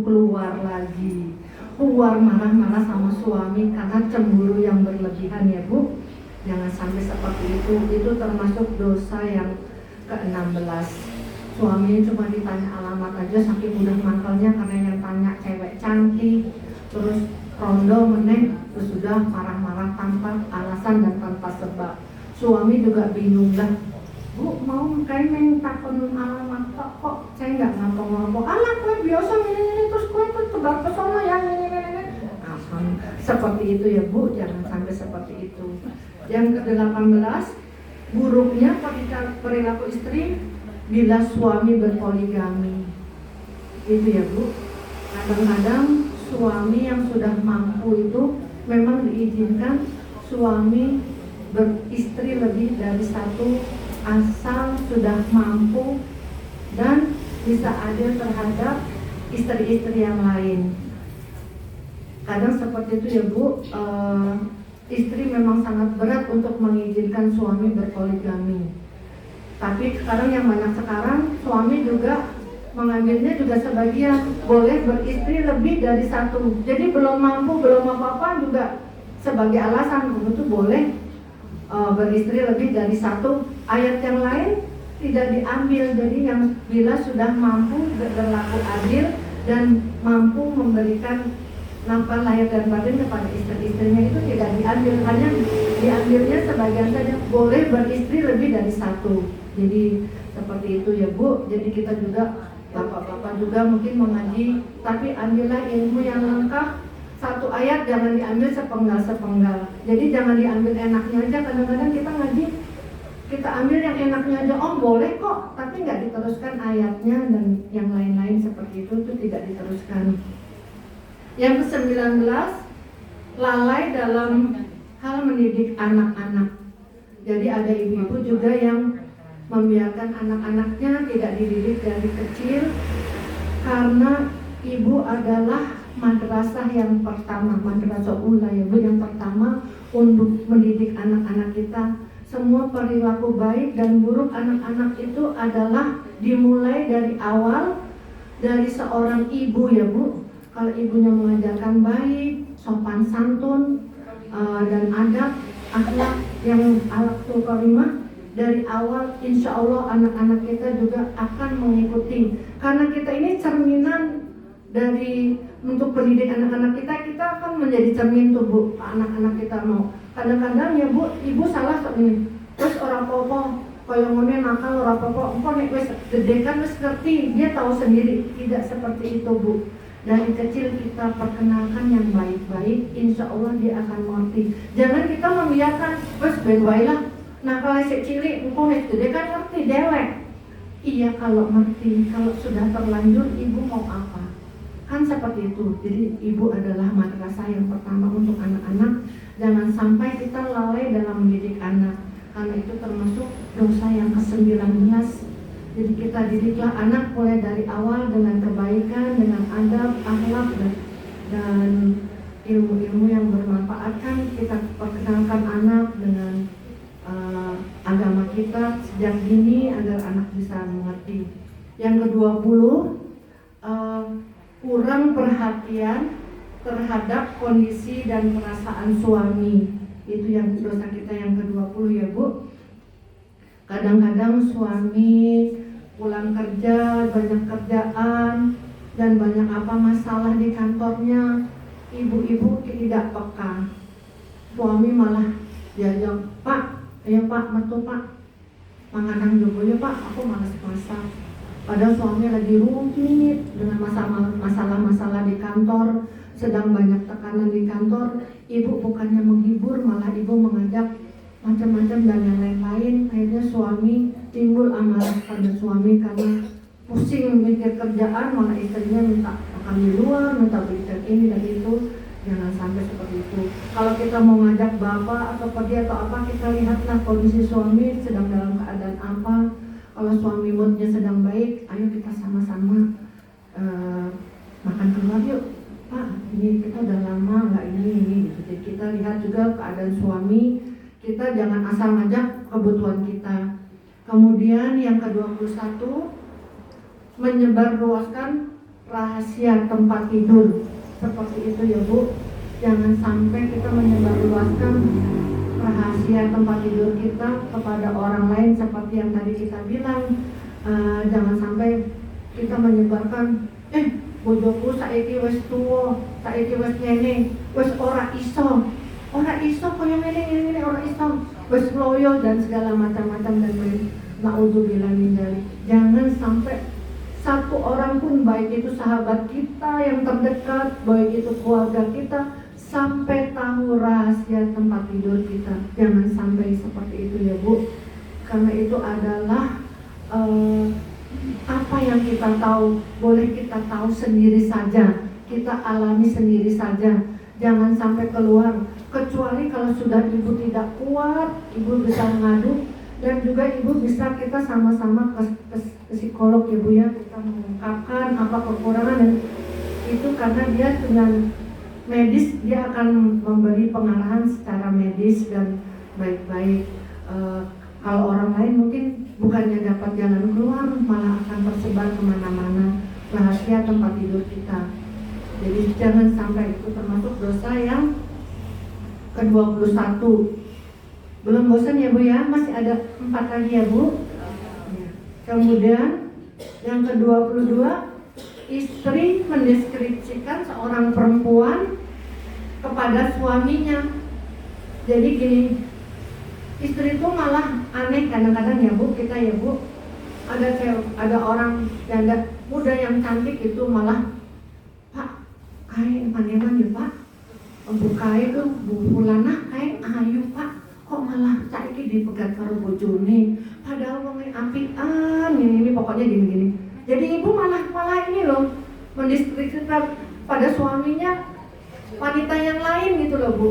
keluar lagi. Keluar marah-marah sama suami karena cemburu yang berlebihan ya Bu. Jangan sampai seperti itu termasuk dosa yang ke-16. Suaminya cuma ditanya alamat aja saking udah mangkalnya karena yang tanya cewek cantik, terus rondo meneng, terus sudah marah-marah tanpa alasan dan tanpa sebab. Suami juga bingung lah, Bu mau kayak main takon alamat kok saya nggak ngapa-ngapa, alah kue biasa ini terus kue tuh tebar pesona ya ini. Seperti itu ya Bu, jangan sampai seperti itu. Yang ke-18, buruknya perilaku istri bila suami berpoligami. Itu ya Bu, kadang-kadang suami yang sudah mampu itu memang diizinkan suami beristri lebih dari satu, asal sudah mampu dan bisa adil terhadap istri-istri yang lain. Kadang seperti itu ya Bu, istri memang sangat berat untuk mengizinkan suami berpoligami. Tapi sekarang yang banyak sekarang suami juga mengambilnya juga sebagian, boleh beristri lebih dari satu. Jadi belum mampu, belum apa-apa juga sebagai alasan itu boleh beristri lebih dari satu. Ayat yang lain tidak diambil. Jadi yang bila sudah mampu berlaku adil dan mampu memberikan nafkah lahir dan batin kepada istri-istrinya itu tidak diambil, hanya diambilnya sebagian saja, boleh beristri lebih dari satu. Jadi seperti itu ya Bu. Jadi kita juga bapak-bapak juga mungkin mengaji, tapi ambillah ilmu yang lengkap. Satu ayat jangan diambil sepenggal-sepenggal. Jadi jangan diambil enaknya aja. Kadang-kadang kita ngaji, kita ambil yang enaknya aja, oh boleh kok, tapi nggak diteruskan ayatnya dan yang lain-lain seperti itu tidak diteruskan. Yang ke-19, lalai dalam hal mendidik anak-anak. Jadi ada ibu-ibu juga yang membiarkan anak-anaknya tidak dididik dari kecil, karena ibu adalah madrasah yang pertama, madrasah ula ya Bu, yang pertama untuk mendidik anak-anak kita. Semua perilaku baik dan buruk anak-anak itu adalah dimulai dari awal, dari seorang ibu ya Bu. Kalau ibunya mengajarkan baik, sopan santun, dan adab, akhlak yang akhlakul karimah, dari awal insya Allah anak-anak kita juga akan mengikuti. Karena kita ini cerminan dari untuk pendidik anak-anak kita, kita akan menjadi cermin tuh Bu, anak-anak kita mau. Kadang-kadang ya Bu, ibu salah ini. Terus orang popo, kalau ngomongnya nakal orang popo, empon nek wis gede kan wis ngerti, dia tahu sendiri. Tidak seperti itu Bu. Dari kecil kita perkenalkan yang baik-baik, insya Allah dia akan mengerti. Jangan kita membiarkan, wis ben wae lah. Nah kalau si cilik, empon nek gede kan ngerti dewek. Iya kalau ngerti, kalau sudah terlanjur ibu mau apa? Kan seperti itu. Jadi ibu adalah madrasah yang pertama untuk anak-anak. Jangan sampai kita lalai dalam mendidik anak, karena itu termasuk dosa yang ke-19. Jadi kita didiklah anak mulai dari awal dengan kebaikan, dengan adab, akhlak dan ilmu-ilmu yang bermanfaat. Kan kita perkenalkan anak dengan agama kita sejak dini agar anak bisa mengerti. Yang ke-20, kurang perhatian terhadap kondisi dan perasaan suami. Itu yang dosa kita yang ke-20 ya Bu. Kadang-kadang suami pulang kerja, banyak kerjaan dan banyak apa masalah di kantornya, ibu-ibu tidak peka. Suami malah diajak, Pak, ayo Pak, metu Pak, manganang jogo ya Pak, aku malas masak. Padahal suami lagi rumit dengan masalah-masalah di kantor, sedang banyak tekanan di kantor. Ibu bukannya menghibur, malah ibu mengajak macam-macam dan yang lain-lain. Akhirnya suami timbul amarah pada suami karena pusing mikir kerjaan, malah istrinya minta makan di luar, minta belikan ini dan itu. Jangan sampai seperti itu. Kalau kita mau ngajak bapak atau pergi atau apa, kita lihatlah kondisi suami sedang dalam keadaan apa. Kalau suami moodnya sedang baik, ayo kita sama-sama makan keluar yuk Pak, ini kita udah lama nggak ini gitu. Jadi kita lihat juga keadaan suami, kita jangan asal ngajak kebutuhan kita. Kemudian yang ke-21, menyebarluaskan rahasia tempat tidur. Seperti itu ya Bu. Jangan sampai kita menyebarluaskan rahasia tempat tidur kita kepada orang lain seperti yang tadi kita bilang. Jangan sampai kita menyebarkan bojoku saiki wis tuwa, saiki wis ngene, wis ora iso koyo ngene ora iso, wis loyo dan segala macam-macam dan lain. Naudzubillah min dzalik. Jangan sampai satu orang pun, baik itu sahabat kita yang terdekat, baik itu keluarga kita, sampai tahu rahasia tempat tidur kita. Jangan sampai seperti itu ya Bu. Karena itu adalah apa yang kita tahu, boleh kita tahu sendiri saja, kita alami sendiri saja. Jangan sampai keluar, kecuali kalau sudah ibu tidak kuat, ibu bisa mengadu. Dan juga ibu bisa kita sama-sama ke psikolog ya Bu ya, kita mengungkapkan apa kekurangan, dan itu karena dia dengan medis, dia akan memberi pengarahan secara medis dan baik-baik. Kalau orang lain mungkin bukannya dapat jalan keluar, malah akan tersebar kemana-mana rahasia tempat tidur kita. Jadi jangan sampai, itu termasuk dosa yang ke-21. Belum bosan ya Bu ya, masih ada 4 lagi ya Bu. Kemudian yang ke-22, istri mendeskripsikan seorang perempuan kepada suaminya. Jadi gini, istri itu malah aneh kadang-kadang ya Bu, kita ya Bu. Ada orang janda muda yang cantik itu malah, Pak, kain paneman ya Pak, bukai itu Bu Fulana kain ayu Pak, kok malah saiki dipegat karo bojone, padahal wong apian ini pokoknya gini-gini. Jadi ibu malah ini loh, mendeskripsikan pada suaminya wanita yang lain gitu loh Bu.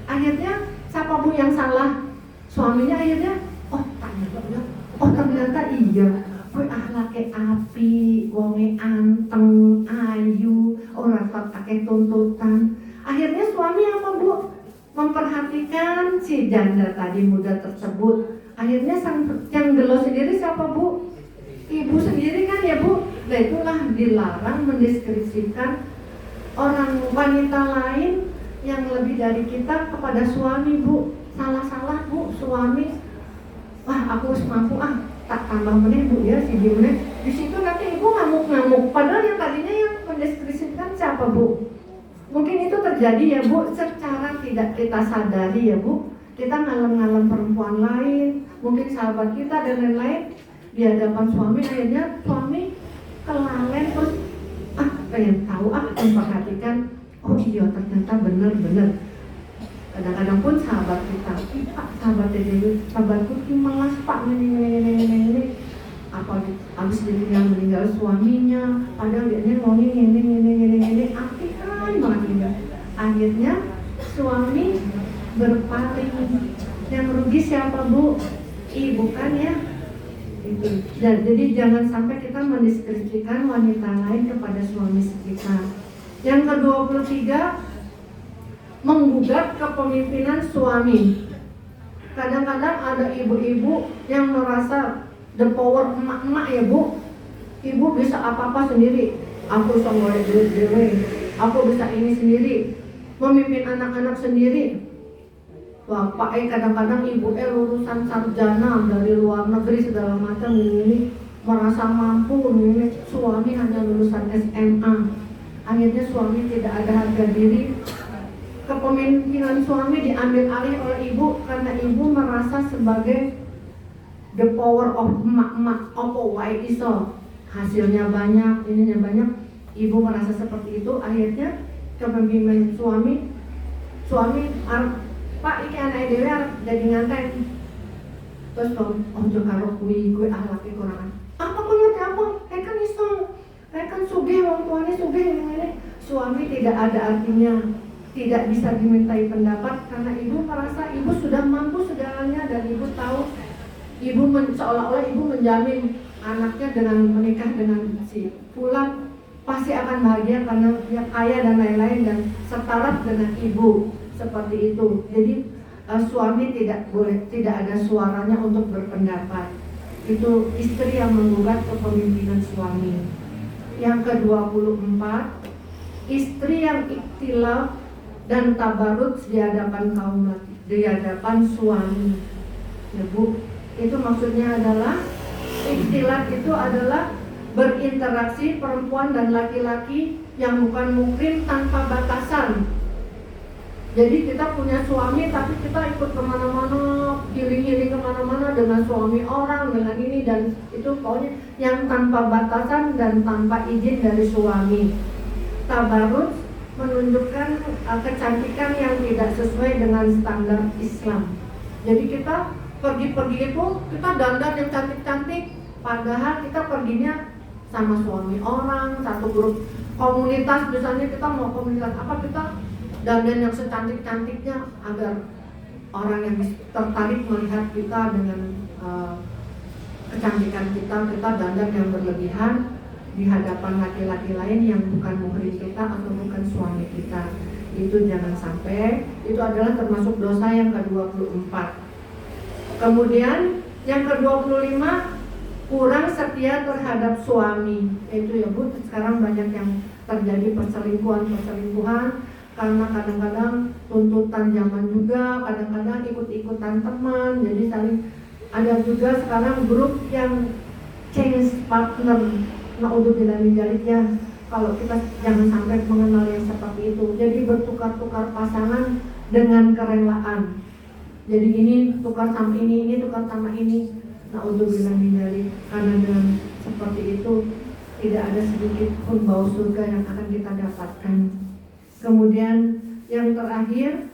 Akhirnya siapa Bu yang salah? Suaminya akhirnya, oh tanya ya, Oh ternyata iya, kowe akhlake api, wonge anteng, ayu, ora akeh tuntutan. Akhirnya suami apa Bu? Memperhatikan si janda tadi muda tersebut. Akhirnya yang gelo sendiri siapa Bu? Ibu sendiri kan ya Bu. Nah itulah dilarang mendeskripsikan orang wanita lain yang lebih dari kita kepada suami Bu. Salah-salah Bu, suami wah aku harus mampu tak tambah meneh Bu ya, si meneh. Di situ nanti ibu ngamuk-ngamuk. Padahal yang tadinya yang mendeskripsikan siapa Bu? Mungkin itu terjadi ya Bu, secara tidak kita sadari ya Bu. Kita ngalem-ngalem perempuan lain, mungkin sahabat kita dan lain-lain di hadapan suami. Akhirnya suami kelalen terus pengen tahu memperhatikan. Oh iya ternyata benar-benar. Kadang-kadang pun sahabat kita, Pak sahabat Dewi, sahabatku malas Pak ini apa habis ditinggal meninggal suaminya, padahal dia ngomongin ini apikan banget ini. Akhirnya suami berpaling, yang rugi siapa Bu? Ibu kan ya. Itu. Jadi jangan sampai kita mendeskripsikan wanita lain kepada suami kita. Yang ke-23, menggugat kepemimpinan suami. Kadang-kadang ada ibu-ibu yang merasa the power emak-emak ya Bu. Ibu bisa apa-apa sendiri. Aku bisa ngorek duit, aku bisa ini sendiri, memimpin anak-anak sendiri. Bapak kadang-kadang ibu lulusan sarjana dari luar negeri segala macam ini merasa mampu ini, suami hanya lulusan SMA. Akhirnya suami tidak ada harga diri. Kepemimpinan suami diambil alih oleh ibu karena ibu merasa sebagai the power of emak-emak. Opo wae iso, hasilnya banyak, ininya banyak. Ibu merasa seperti itu. Akhirnya kepemimpinan suami Pak iki anak dhewe arep jadi nganten. Terus ojo karo kuwi akhlake kurang. Apa kok ngerti apa? Kan iso. Kan sugih wong tuane sugih ngene. Suami tidak ada artinya. Tidak bisa dimintai pendapat karena ibu merasa ibu sudah mampu segalanya dan ibu tahu seolah-olah ibu menjamin anaknya dengan menikah dengan si fulan pasti akan bahagia karena dia kaya dan lain-lain dan setara dengan ibu seperti itu. Jadi suami tidak ada suaranya untuk berpendapat. Itu istri yang menggugat kepemimpinan suami. Yang ke-24, istri yang ikhtilaf dan tabarut di hadapan kaum laki, di hadapan suami. Ya Bu, itu maksudnya adalah ikhtilat itu adalah berinteraksi perempuan dan laki-laki yang bukan mungkin tanpa batasan. Jadi kita punya suami tapi kita ikut kemana-mana, healing kemana-mana dengan suami orang, dengan ini dan itu pokoknya yang tanpa batasan dan tanpa izin dari suami. Tabarut menunjukkan kecantikan yang tidak sesuai dengan standar Islam. Jadi kita pergi-pergi itu kita dandan yang cantik-cantik, padahal kita perginya sama suami orang, satu grup komunitas, misalnya kita mau komunitas apa, kita dandan yang secantik-cantiknya agar orang yang tertarik melihat kita dengan kecantikan kita dandan yang berlebihan di hadapan laki-laki lain yang bukan muhrim kita atau bukan suami kita. Itu jangan sampai, itu adalah termasuk dosa yang ke-24. Kemudian yang ke-25, kurang setia terhadap suami. Itu ya Bu, sekarang banyak yang terjadi perselingkuhan karena kadang-kadang tuntutan zaman juga, kadang-kadang ikut-ikutan teman. Jadi saling ada juga sekarang grup yang change partner. Naudzubillah min dzalik ya. Kalau kita jangan sampai mengenal yang seperti itu. Jadi bertukar-tukar pasangan dengan kerelaan. Jadi ini tukar sama ini tukar sama ini. Naudzubillah min dzalik. Karena dengan seperti itu tidak ada sedikit pun bau surga yang akan kita dapatkan. Kemudian yang terakhir,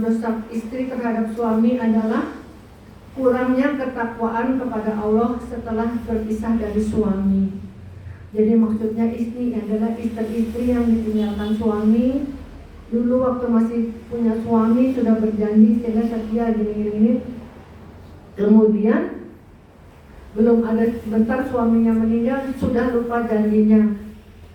dosa istri terhadap suami adalah kurangnya ketakwaan kepada Allah setelah berpisah dari suami. Jadi maksudnya istri adalah istri-istri yang ditinggalkan suami. Dulu waktu masih punya suami sudah berjanji sehingga setia gini. Kemudian belum ada bentar suaminya meninggal sudah lupa janjinya.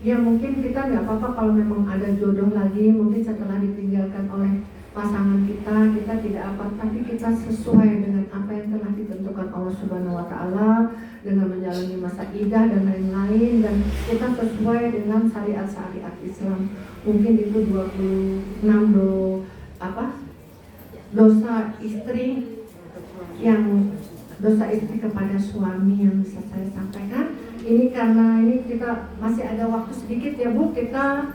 Ya mungkin kita nggak apa-apa kalau memang ada jodoh lagi, mungkin setelah ditinggalkan oleh pasangan kita tidak apa, tapi kita sesuai dengan apa yang telah ditentukan Allah Subhanahu wa Ta'ala dengan menjalani masa idah dan lain-lain, dan kita sesuai dengan syariat Islam. Mungkin itu 26 dosa istri kepada suami yang bisa saya sampaikan. Ini karena ini kita masih ada waktu sedikit ya Bu, kita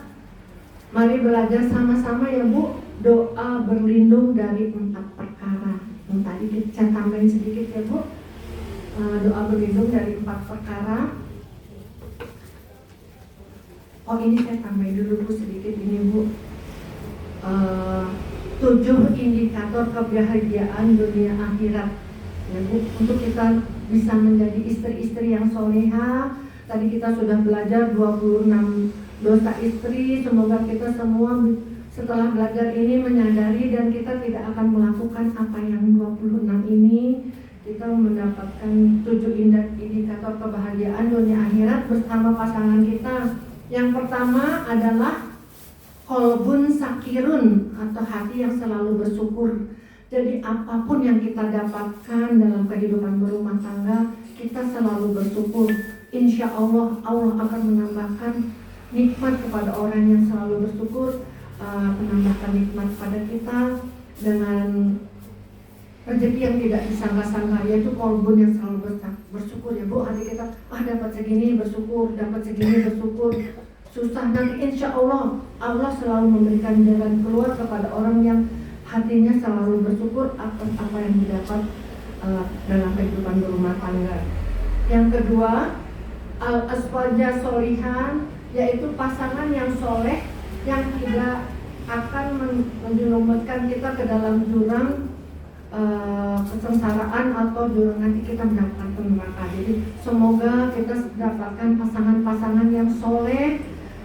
mari belajar sama-sama ya Bu, doa berlindung dari 4 perkara. Yang tadi saya tambahin sedikit ya Bu, doa berlindung dari 4 perkara. Oh ini saya tambahin dulu Bu sedikit ini Bu, 7 indikator kebahagiaan dunia akhirat ya Bu, untuk kita bisa menjadi istri-istri yang soleha. Tadi kita sudah belajar 26 dosa istri. Semoga kita semua setelah belajar ini menyadari dan kita tidak akan melakukan apa yang 26 ini. Kita mendapatkan 7 indikator kebahagiaan dunia akhirat bersama pasangan kita. Yang pertama adalah kolbun sakirun, atau hati yang selalu bersyukur. Jadi apapun yang kita dapatkan dalam kehidupan berumah tangga, kita selalu bersyukur. Insya Allah, Allah akan menambahkan nikmat kepada orang yang selalu bersyukur, menambahkan nikmat pada kita dengan rezeki yang tidak disangka-sangka, yaitu kolbun yang selalu bersyukur ya Bu. Hati kita, dapat segini bersyukur, dapat segini bersyukur. Susah, nanti insya Allah, Allah selalu memberikan jalan keluar kepada orang yang hatinya selalu bersyukur atas apa yang didapat dalam kehidupan berumah tangga. Yang kedua, al-aswaja solihan, yaitu pasangan yang soleh yang tidak akan menjerumuskan kita ke dalam jurang kesengsaraan atau jurang nanti kita mendapatkan neraka. Jadi semoga kita mendapatkan pasangan-pasangan yang soleh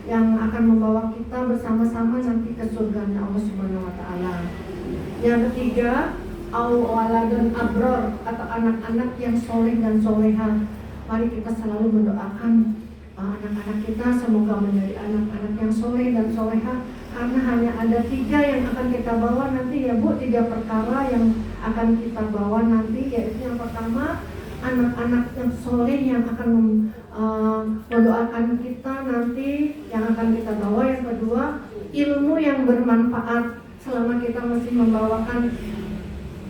yang akan membawa kita bersama-sama nanti ke surganya Allah Subhanahu wa Ta'ala. Yang ketiga, waladun abror, atau anak-anak yang soleh dan soleha. Mari kita selalu mendoakan anak-anak kita semoga menjadi anak-anak yang soleh dan soleha, karena hanya ada 3 yang akan kita bawa nanti ya Bu, 3 perkara yang akan kita bawa nanti, yaitu yang pertama anak-anak yang soleh yang akan mendoakan kita nanti yang akan kita bawa. Yang kedua, ilmu yang bermanfaat selama kita masih membawakan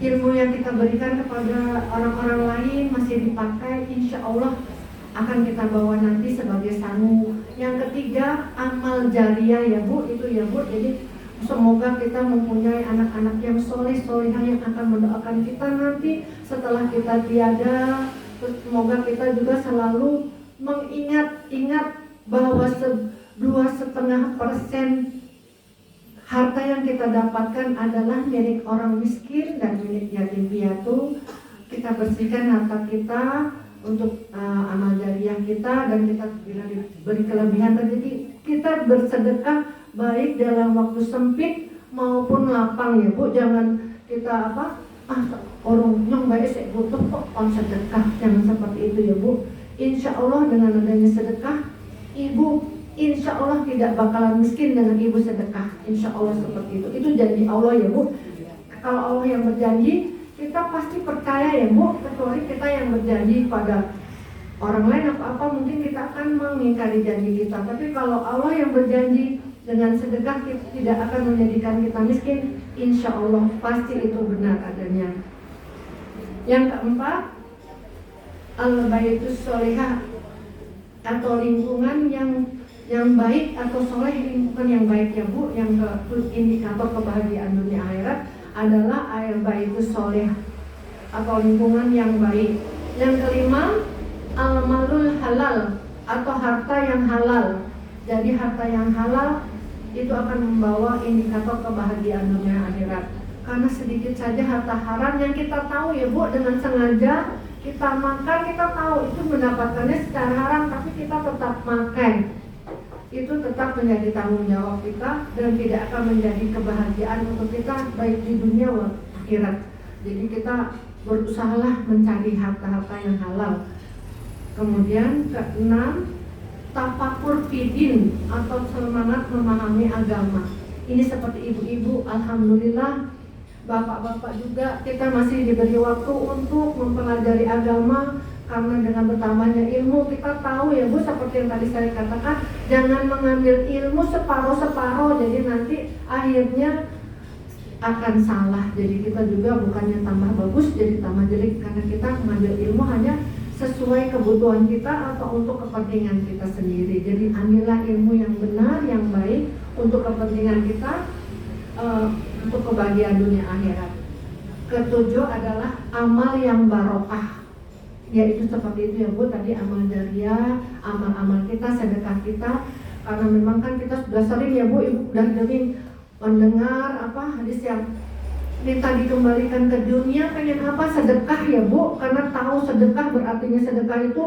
ilmu yang kita berikan kepada orang-orang lain masih dipakai, insya Allah akan kita bawa nanti sebagai sangu. Yang ketiga, amal jariah ya Bu, itu ya Bu. Jadi semoga kita mempunyai anak-anak yang soleh-solehah yang akan mendoakan kita nanti setelah kita tiada. Semoga kita juga selalu mengingat bahwa 2,5% harta yang kita dapatkan adalah milik orang miskin dan milik yatim piatu. Kita bersihkan harta kita untuk amal jariah kita, dan kita bila diberi kelebihan rezeki kita bersedekah baik dalam waktu sempit maupun lapang ya Bu. Jangan kita orang yang baik saya butuh kok on sedekah, jangan seperti itu ya Bu. Insya Allah dengan adanya sedekah, ibu insya Allah tidak bakalan miskin dengan ibu sedekah. Insya Allah seperti itu. Itu janji Allah ya Bu. Kalau Allah yang berjanji, kita pasti percaya ya Bu. Kecuali kita yang berjanji pada orang lain apa-apa, mungkin kita akan mengingkari janji kita. Tapi kalau Allah yang berjanji dengan sedekah tidak akan menjadikan kita miskin, insya Allah pasti itu benar adanya. Yang keempat, al-baitus sholihah, atau lingkungan yang baik atau soleh, lingkungan yang baik ya Bu. Yang indikator kebahagiaan dunia akhirat adalah al-baitus sholih, atau lingkungan yang baik. Yang kelima, al-malul halal, atau harta yang halal. Jadi harta yang halal itu akan membawa indikator kebahagiaan dunia akhirat. Karena sedikit saja harta haram yang kita tahu ya Bu, dengan sengaja kita makan, kita tahu itu mendapatkannya secara haram, tapi kita tetap makan, itu tetap menjadi tanggung jawab kita dan tidak akan menjadi kebahagiaan untuk kita baik di dunia maupun akhirat. Jadi kita berusahalah mencari harta-harta yang halal. Kemudian keenam, tafakur fidin atau semangat memahami agama. Ini seperti ibu-ibu, alhamdulillah, bapak-bapak juga kita masih diberi waktu untuk mempelajari agama. Karena dengan bertambahnya ilmu kita tahu ya Bu, seperti yang tadi saya katakan, jangan mengambil ilmu separuh-separuh, jadi nanti akhirnya akan salah. Jadi kita juga bukannya tambah bagus jadi tambah jelek, karena kita mengambil ilmu hanya sesuai kebutuhan kita atau untuk kepentingan kita sendiri. Jadi ambillah ilmu yang benar, yang baik untuk kepentingan kita, untuk kebahagiaan dunia akhirat. Ketujuh adalah amal yang barokah. Yaitu seperti itu ya Bu, tadi amal jariah, amal-amal kita, sedekah kita. Karena memang kan kita sudah sering ya Bu, Ibu sudah sering mendengar hadis yang minta dikembalikan ke dunia, pengen apa? Sedekah ya Bu, karena tahu sedekah berartinya sedekah itu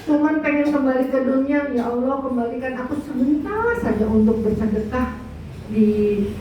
cuman pengen kembali ke dunia. Ya Allah, kembalikan aku sebentar saja untuk bersedekah di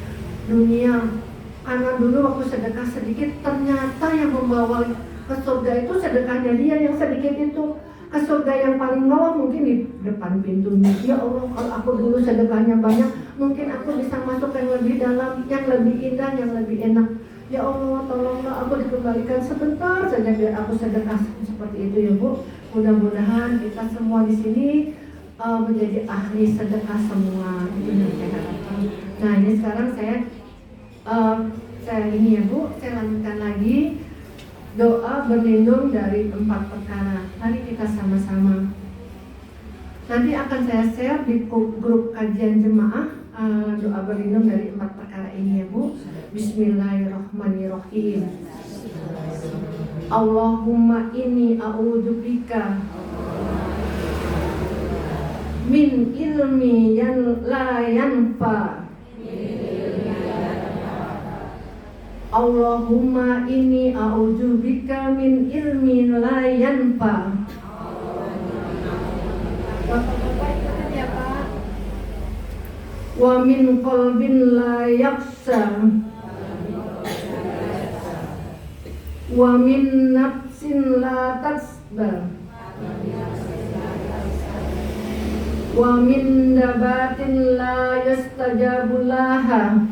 dunia. Karena dulu waktu sedekah sedikit, ternyata yang membawa ke surga itu sedekahnya dia yang sedikit itu. Ke surga yang paling bawah mungkin di depan pintunya. Ya Allah, kalau aku dulu sedekahnya banyak, mungkin aku bisa masuk yang lebih dalam, yang lebih indah, yang lebih enak. Ya Allah, tolonglah aku dikembalikan sebentar saja biar aku sedekah seperti itu ya Bu. Mudah-mudahan kita semua di sini menjadi ahli sedekah semua. Itu yang saya harapkan. Nah ini sekarang saya ini ya Bu, saya lanjutkan lagi. Doa berlindung dari 4 perkara. Mari kita sama-sama. Nanti akan saya share di grup kajian jemaah doa berlindung dari 4 perkara ini ya Bu. Bismillahirrahmanirrahim. Allahumma inni a'udzubika min ilmi la yanfa. Allahumma inni a'udzubika min ilmin la yanfa. Bapak-bapak ikutin ya Pak. Wa min qalbin la yakhsha. Wa min nafsin la tasba. Wa min dabatin la yastajabu laha.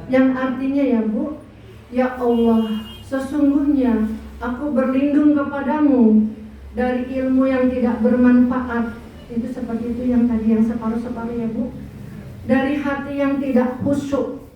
Yang artinya ya Bu, ya Allah, sesungguhnya aku berlindung kepadamu dari ilmu yang tidak bermanfaat. Itu seperti itu yang tadi yang separuh-separuh ya Bu. Dari hati yang tidak khusyuk,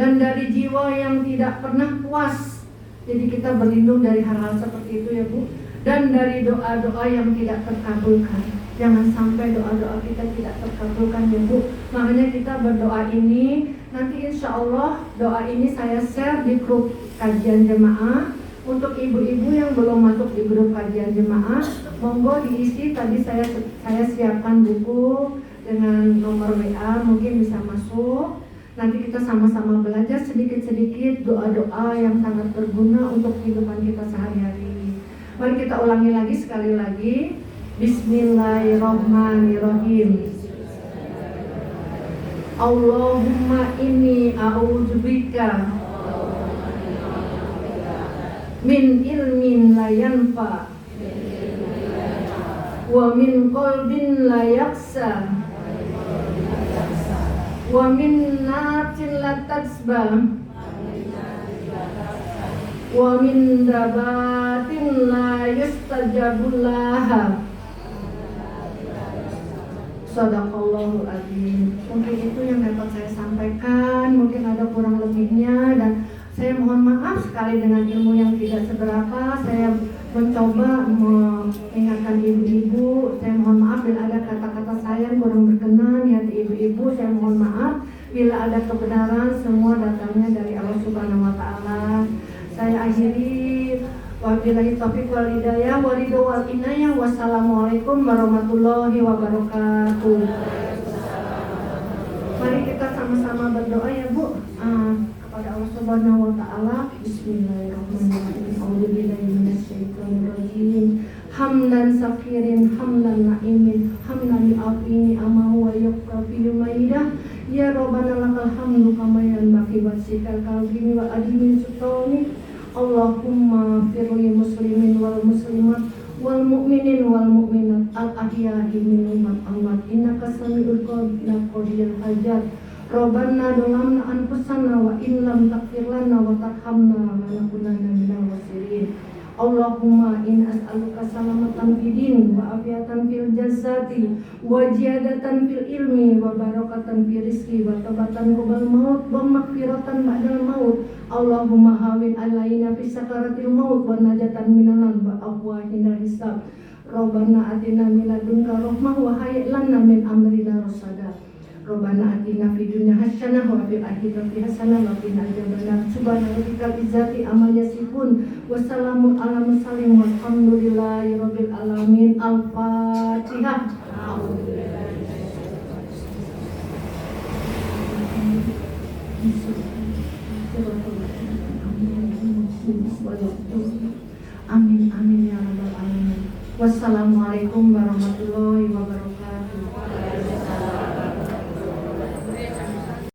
dan dari jiwa yang tidak pernah puas. Jadi kita berlindung dari hal-hal seperti itu ya Bu. Dan dari doa-doa yang tidak terkabulkan. Jangan sampai doa-doa kita tidak terkabulkan ya Bu. Makanya kita berdoa ini, nanti insya Allah doa ini saya share di grup kajian jemaah. Untuk ibu-ibu yang belum masuk di grup kajian jemaah, monggo diisi. Tadi saya siapkan buku dengan nomor WA, mungkin bisa masuk. Nanti kita sama-sama belajar sedikit-sedikit doa-doa yang sangat berguna untuk kehidupan kita sehari-hari. Mari kita ulangi lagi sekali lagi. Bismillahirrahmanirrahim. Allahumma inni a'udzubika min ilmin la yanfa wa min qalbin la yakhsha wa min nafsin la tasba wa min dabatin la yustajabu laha. Sadaqallahul azim. Mungkin itu yang dapat saya sampaikan, mungkin ada kurang lebihnya, dan saya mohon maaf sekali dengan ilmu yang tidak seberapa. Saya mencoba mengingatkan ibu-ibu. Saya mohon maaf bila ada kata-kata saya yang kurang berkenan di hati ibu-ibu. Saya mohon maaf bila ada kebenaran, semua datangnya dari Allah Subhanahu wa taala. Saya akhiri, wabillahi taufiq wal hidayah, waridho wal inayah. Wassalamualaikum warahmatullahi wabarakatuh. Mari kita sama-sama berdoa ya Bu, kepada Allah Subhanahu wa taala. Bismillahirrahmanirrahim. A'udzubillahi minasyaitonir rajim. Hamdan sakirin, hamdan na'imin, hamdan li'afini amahu wa yuqafi maidah. Ya Rabbana lakal hamdu kama yanbaghi wa sikal kalbini wa adimi Allahumma firli muslimin wal muslimat wal mu'minin wal mu'minat al ahya'i minhum wal amwat innaka sami'ul qadiyul hajat. Rabbana dolamna anfusana wa in lam taghfir lana wa tarhamna lanakunanna minal khasirin. Allahumma in as'aluka salamatan fid din wa afiatan fil jasadi wa ziyadatan fil ilmi wa barakatan fil rizqi wa tabatan qabl maut wa maghfiratan ba'dal maut. Allahumma hawin alaina fi sakaratil maut wa najatan minan wa afwahinal hisab. Rabbana atina min ladunka rahmah wa hayyi lana min amrina rasada. Rabbana atina fid dunya hasanah wa fil akhirati hasanah wa qina adzabannar. Subhana rabbika izzati amma yasifun wa salamun ala mursalin walhamdulillahi rabbil alamin. Al-Fatihah. Amin amin ya rabbal alamin. Wassalamualaikum warahmatullahi